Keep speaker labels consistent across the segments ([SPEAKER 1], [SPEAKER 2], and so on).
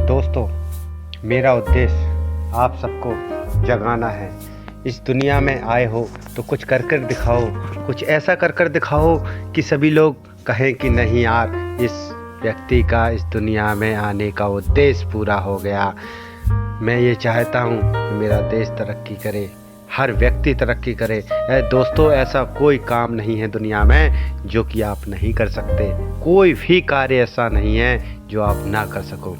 [SPEAKER 1] दोस्तों, मेरा उद्देश्य आप सबको जगाना है। इस दुनिया में आए हो तो कुछ कर कर दिखाओ, कुछ ऐसा कर कर दिखाओ कि सभी लोग कहें कि नहीं यार, इस व्यक्ति का इस दुनिया में आने का उद्देश्य पूरा हो गया। मैं ये चाहता हूँ कि मेरा देश तरक्की करे, हर व्यक्ति तरक्की करे। दोस्तों, ऐसा कोई काम नहीं है दुनिया में जो कि आप नहीं कर सकते। कोई भी कार्य ऐसा नहीं है जो आप ना कर सको।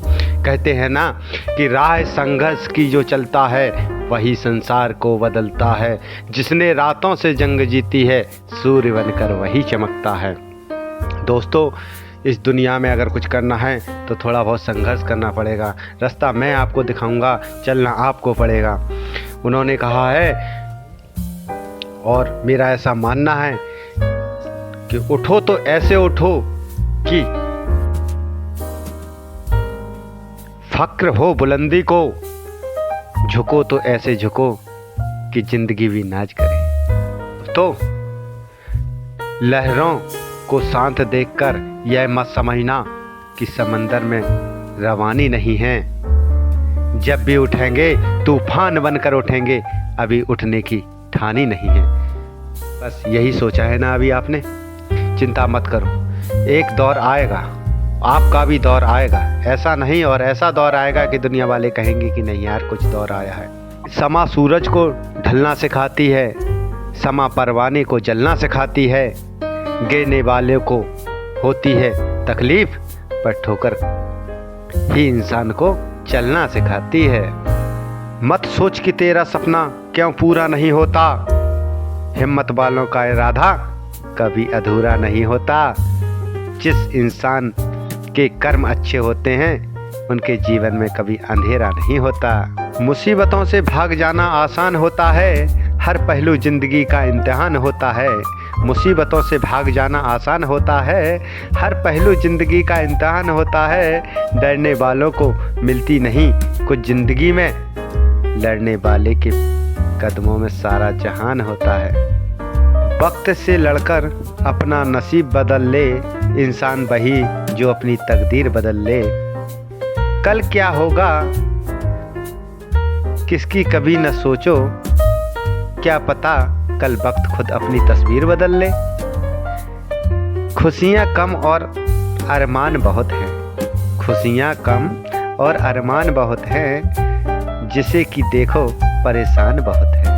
[SPEAKER 1] कहते हैं ना कि राह संघर्ष की जो चलता है वही संसार को बदलता है। जिसने रातों से जंग जीती है सूर्य बनकर वही चमकता है। दोस्तों, इस दुनिया में अगर कुछ करना है तो थोड़ा बहुत संघर्ष करना पड़ेगा। रास्ता मैं आपको दिखाऊंगा, चलना आपको पड़ेगा। उन्होंने कहा है और मेरा ऐसा मानना है कि उठो तो ऐसे उठो कि फक्र हो बुलंदी को, झुको तो ऐसे झुको कि जिंदगी भी नाज करे। तो लहरों को शांत देखकर यह मत समझना कि समंदर में रवानी नहीं है। जब भी उठेंगे तूफान बनकर उठेंगे, अभी उठने की ठानी नहीं है। बस यही सोचा है ना अभी आपने। चिंता मत करो, एक दौर आएगा, आपका भी दौर आएगा। ऐसा नहीं और ऐसा दौर आएगा कि दुनिया वाले कहेंगे कि नहीं यार, कुछ दौर आया है। समा सूरज को ढलना सिखाती है, समा परवाने को जलना सिखाती है। गिरने वाले को होती है तकलीफ, पर ठोकर ही इंसान को चलना सिखाती है। मत सोच कि तेरा सपना क्यों पूरा नहीं होता, हिम्मत वालों का इरादा कभी अधूरा नहीं होता। जिस इंसान के कर्म अच्छे होते हैं उनके जीवन में कभी अंधेरा नहीं होता। मुसीबतों से भाग जाना आसान होता है, हर पहलू जिंदगी का इम्तिहान होता है। मुसीबतों से भाग जाना आसान होता है, हर पहलू जिंदगी का इम्तिहान होता है। डरने वालों को मिलती नहीं कुछ जिंदगी में, लड़ने वाले के कदमों में सारा जहान होता है। वक्त से लड़कर अपना नसीब बदल ले, इंसान वही जो अपनी तकदीर बदल ले। कल क्या होगा किसकी कभी न सोचो, क्या पता कल वक्त खुद अपनी तस्वीर बदल ले। खुशियाँ कम और अरमान बहुत हैं, खुशियाँ कम और अरमान बहुत हैं, जिसे कि देखो परेशान बहुत है।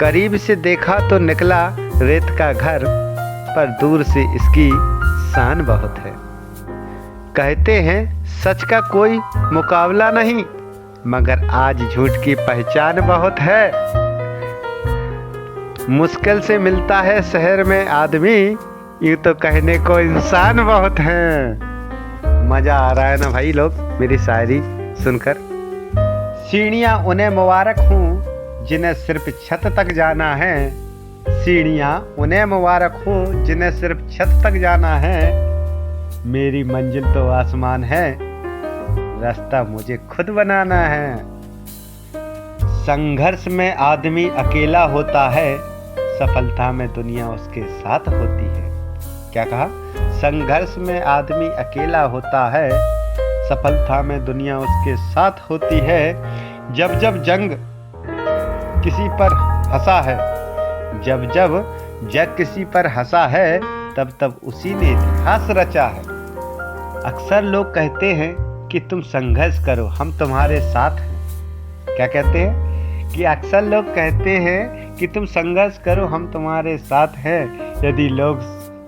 [SPEAKER 1] करीब से देखा तो निकला रेत का घर, पर दूर से इसकी शान बहुत है। कहते हैं सच का कोई मुकाबला नहीं, मगर आज झूठ की पहचान बहुत है। मुश्किल से मिलता है शहर में आदमी, यूँ तो कहने को इंसान बहुत हैं। मजा आ रहा है ना भाई लोग मेरी शायरी सुनकर। सीढ़ियाँ उन्हें मुबारक हूँ जिन्हें सिर्फ छत तक जाना है, सीढ़ियाँ उन्हें मुबारक हूँ जिन्हें सिर्फ छत तक जाना है। मेरी मंजिल तो आसमान है, रास्ता मुझे खुद बनाना है। संघर्ष में आदमी अकेला होता है, सफलता में दुनिया उसके साथ होती है। क्या कहा? संघर्ष में आदमी अकेला होता है, सफलता में दुनिया उसके साथ होती है। जब जब जंग किसी पर हंसा है, जब जब जग किसी पर हंसा है, तब तब उसी ने इतिहास रचा है। अक्सर लोग कहते हैं कि तुम संघर्ष करो, हम तुम्हारे साथ हैं। क्या कहते हैं? कि अक्सर लोग कहते हैं कि तुम संघर्ष करो, हम तुम्हारे साथ हैं। यदि लोग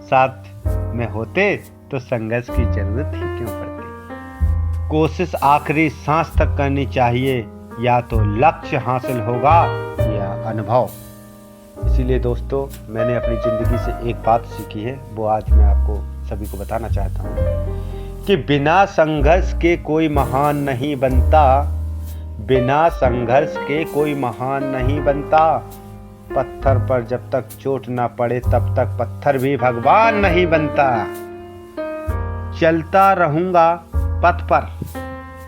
[SPEAKER 1] साथ में होते तो संघर्ष की जरूरत ही क्यों पड़ती। कोशिश आखिरी सांस तक करनी चाहिए, या तो लक्ष्य हासिल होगा या अनुभव। इसीलिए दोस्तों, मैंने अपनी ज़िंदगी से एक बात सीखी है, वो आज मैं आपको सभी को बताना चाहता हूँ कि बिना संघर्ष के कोई महान नहीं बनता, बिना संघर्ष के कोई महान नहीं बनता। पत्थर पर जब तक चोट ना पड़े तब तक पत्थर भी भगवान नहीं बनता। चलता रहूँगा पथ पर,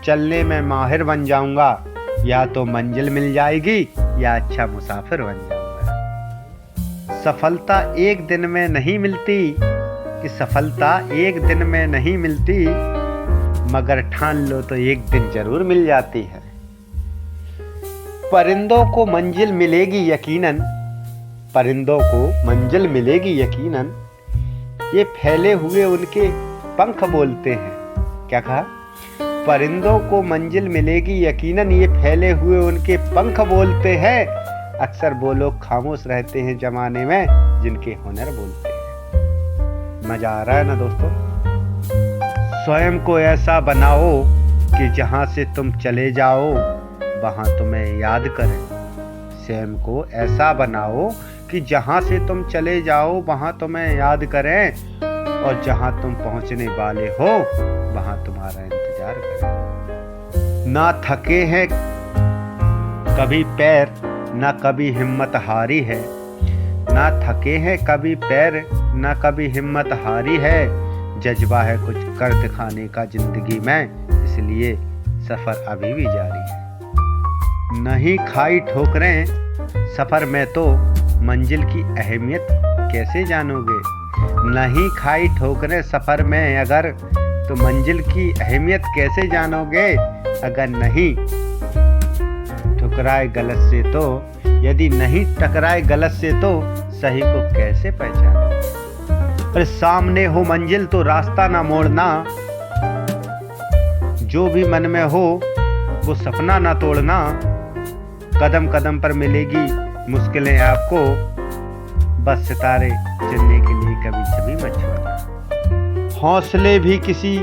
[SPEAKER 1] चलने में माहिर बन जाऊँगा, या तो मंजिल मिल जाएगी या अच्छा मुसाफिर बन जाऊंगा। सफलता एक दिन में नहीं मिलती, कि सफलता एक दिन में नहीं मिलती, मगर ठान लो तो एक दिन जरूर मिल जाती है। परिंदों को मंजिल मिलेगी यकीनन, परिंदों को मंजिल मिलेगी यकीनन, ये फैले हुए उनके पंख बोलते हैं। क्या कहा? परिंदों को मंजिल मिलेगी यकीनन, ये फैले हुए उनके पंख बोलते हैं। अक्सर वो लोग खामोश रहते हैं जमाने में जिनके हुनर बोलते हैं। मजा आ रहा है ना दोस्तों? स्वयं को ऐसा बनाओ कि जहां से तुम चले जाओ वहां तुम्हें याद करें। स्वयं को ऐसा बनाओ कि जहां से तुम चले जाओ वहां तुम्हें याद करें, और जहां तुम पहुंचने वाले हो वहां तुम्हारा इंतजार करें। ना थके हैं कभी पैर, ना कभी हिम्मत हारी है, ना थके हैं कभी पैर, ना कभी हिम्मत हारी है। जज्बा है कुछ कर दिखाने का जिंदगी में, इसलिए सफर अभी भी जारी है। नहीं खाई ठोकरें सफर में तो मंजिल की अहमियत कैसे जानोगे। नहीं खाई ठोकरें सफर में अगर तो मंजिल की अहमियत कैसे जानोगे। अगर नहीं ठुकराए गलत से तो, यदि नहीं टकराए गलत से तो सही को कैसे पहचानोगे। अरे सामने हो मंजिल तो रास्ता ना मोड़ना, जो भी मन में हो वो सपना ना तोड़ना। कदम कदम पर मिलेगी मुश्किलें आपको, बस सितारे चुनने के लिए कभी कभी मत छोड़ना। हौसले भी किसी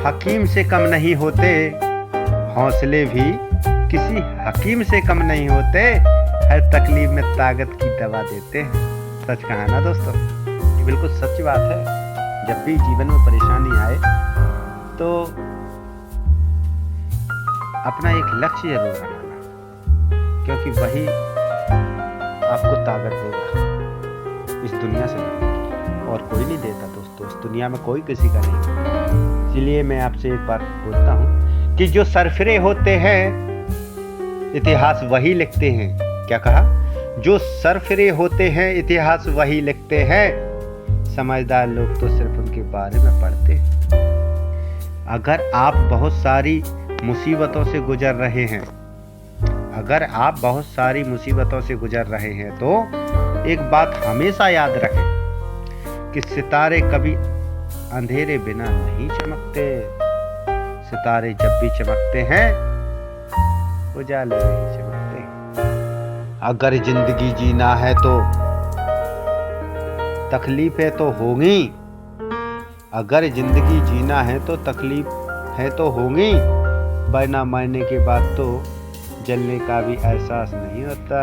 [SPEAKER 1] हकीम से कम नहीं होते, हौसले भी किसी हकीम से कम नहीं होते। हर तकलीफ में ताकत की दवा देते हैं। सच कहा ना दोस्तों? ये बिल्कुल सच बात है। जब भी जीवन में परेशानी आए तो अपना एक लक्ष्य जरूर बनाना, क्योंकि वही आपको ताकत देगा इस दुनिया से, और कोई नहीं देता दोस्तों। इस दुनिया में कोई किसी का नहीं। इसलिए मैं आपसे एक बात बोलता हूँ कि जो सरफिरे होते हैं इतिहास वही लिखते हैं। क्या कहा? जो सरफिरे होते हैं इतिहास वही लिखते हैं। समझदार लोग तो सिर्फ उनके बारे में पढ़ते हैं। अगर आप बहुत सारी मुसीबतों से गुजर रहे हैं, अगर आप बहुत सारी मुसीबतों से गुजर रहे हैं तो एक बात हमेशा याद रखें कि सितारे कभी अंधेरे बिना नहीं चमकते। सितारे जब भी चमकते हैं उजाले नहीं चमकते। अगर जिंदगी जीना है तो तकलीफें तो होंगी, अगर जिंदगी जीना है तो तकलीफ है तो होंगी, वरना मरने के बाद तो जलने का भी एहसास नहीं होता।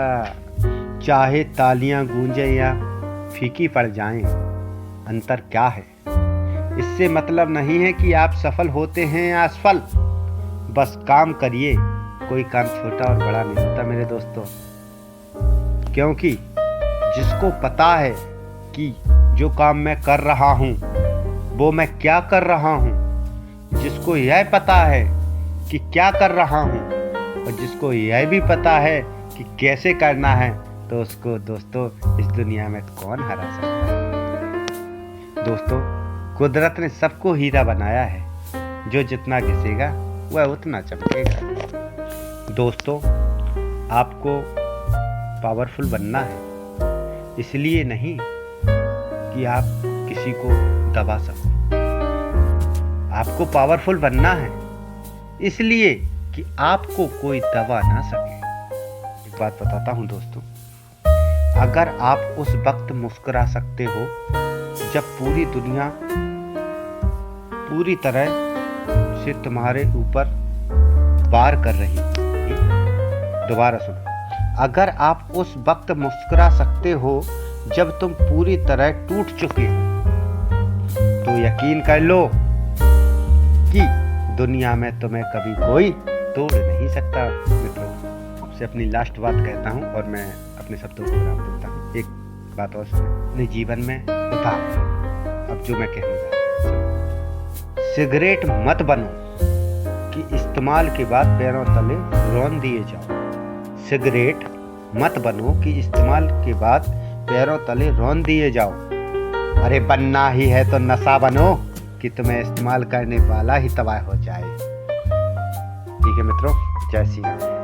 [SPEAKER 1] चाहे तालियां गूंजें या फीकी पड़ जाएं, अंतर क्या है? इससे मतलब नहीं है कि आप सफल होते हैं या असफल। बस काम करिए, कोई काम छोटा और बड़ा नहीं होता मेरे दोस्तों। क्योंकि जिसको पता है कि जो काम मैं कर रहा हूँ वो मैं क्या कर रहा हूँ, जिसको यह पता है कि क्या कर रहा हूँ, और जिसको यह भी पता है कि कैसे करना है, तो उसको दोस्तों इस दुनिया में कौन हरा सकता है। दोस्तों, कुदरत ने सबको हीरा बनाया है, जो जितना घिसेगा वह उतना चमकेगा। दोस्तों, आपको पावरफुल बनना है, इसलिए नहीं कि आप किसी को दबा सको। आपको पावरफुल बनना है इसलिए कि आपको कोई दबा ना सके। एक बात बताता हूं दोस्तों, अगर आप उस वक्त मुस्कुरा सकते हो जब पूरी दुनिया पूरी तरह से तुम्हारे ऊपर वार कर रही है। दोबारा सुनो, अगर आप उस वक्त मुस्कुरा सकते हो जब तुम पूरी तरह टूट चुके हो, तो यकीन कर लो कि दुनिया में तुम्हें कभी कोई तोड़ नहीं सकता। मित्रों, आपसे अपनी लास्ट बात कहता हूँ और मैं अपने शब्दों को विराम देता हूँ। एक बात और सुनो, अपने जीवन में उतार। अब जो मैं कहने जा रहा हूँ, सिगरेट मत बनो कि इस्तेमाल के बाद पैरों तले रौंद दिए जाओ। सिगरेट मत बनो कि इस्तेमाल के बाद पैरों तले रौंद दिए जाओ। अरे बनना ही है तो नशा बनो कि तुम्हें इस्तेमाल करने वाला ही तबाह हो जाए। ठीक है मित्रों, जय श्री राम।